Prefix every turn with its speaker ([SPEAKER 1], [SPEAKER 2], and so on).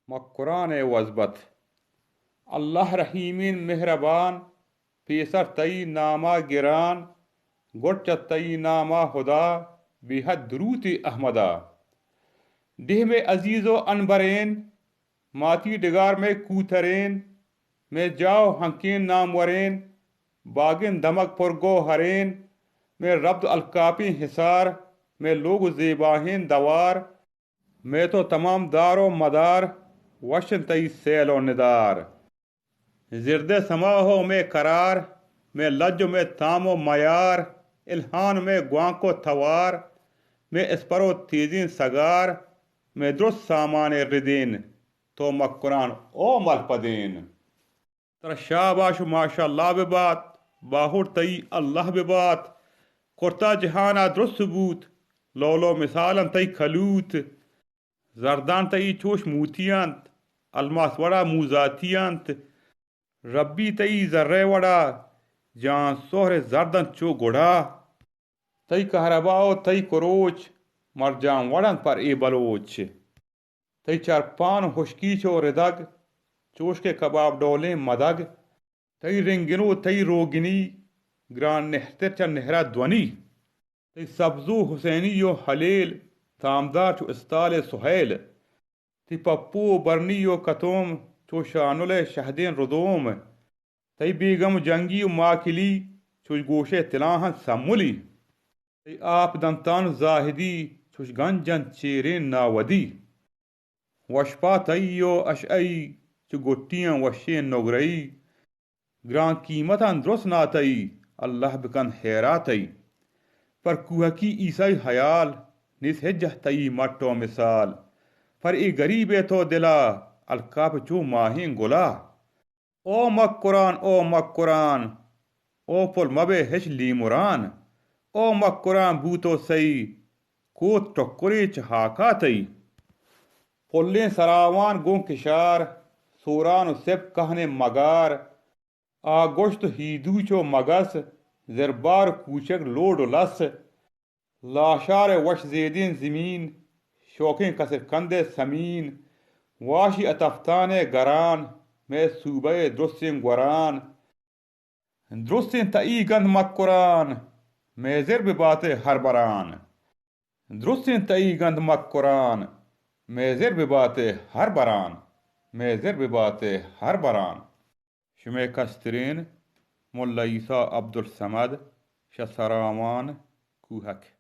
[SPEAKER 1] قرآن وزبت اللہ رحیمین مہربان پیسر تئی نامہ گران گوچ تئی نامہ خدا بحد دروت احمدہ ڈہ میں عزیز و انبرین ماتی ڈگار میں کوترین میں جاؤ ہنکین نامورین باغن دمک پر گو ہرین میں ربد القاپی حصار میں لوگ زیباہین دوار میں تو تمام دار و مدار وشن تئی سیل و ندار زرد سما ہو میں قرار میں لج میں تام و معیار الہان میں گوانک و توار میں اسپرو تیزین سگار میں درست سامان ردین تو مقران او ملپدین تر شاباش ماشاء اللہ ببات باہر تئی اللہ ببات کرتا جہانا درست ثبوت لولو مثالا تئی خلوت زردان تئی چوش موتیانت الماس وڑا موزاتیانت ربی تئی ذرے وڑا جان سوہر زردن چو گڑا تئی کہرباؤ تئی کروچ مرجان وڑن پر ای بلوچ تئی چرپان خشکی چو ردگ چوش کے کباب ڈولیں مدگ تئی رنگنو تئی روگنی گران نہتر چا نہرہ دونی تئی سبزو حسینی یو حلیل تامدار چو استال سہیل تی پپو برنی یو کتوم چو شانل شہدین ردوم تئی بیگم جنگی و ماکلی چوش گوشے تلاہن سمولی تئی آپ دنتان زاہدی چوش گنجن چیرین ناودی وشپا تئی یو اشعی چو گٹیاں وشین نگرئی گران قیمتاں درست ناتئی اللہ بکن حیراتئی پر کوہکی عیسائی حیال نیس ہجہ تئی مٹو مثال پر ای غریب تو دلا الکاپ چو ماہین گلا او مک قرآن او پل مبے ہش لیمران او مک قرآن بوتو سئی کوت ٹکری چہاکا تئی پلیں سراوان گون کشار سوران سب کہنے مگار آگوشت ہیدو چو مگس زربار کوچک لوڈ لس لاشار وش زیدین زمین شوقیں کسر کندے سمین واشی اتفتان گران میں صوبہ درستین گوران درستین تئی گند مک قرآن میں زر ببات ہر بران درستین تئی گند مک قرآن میں زر ببات ہر بران میں زر ببات ہر بران شمع کسترین ملا عیسیٰ عبدالصمد شسرامان کوہک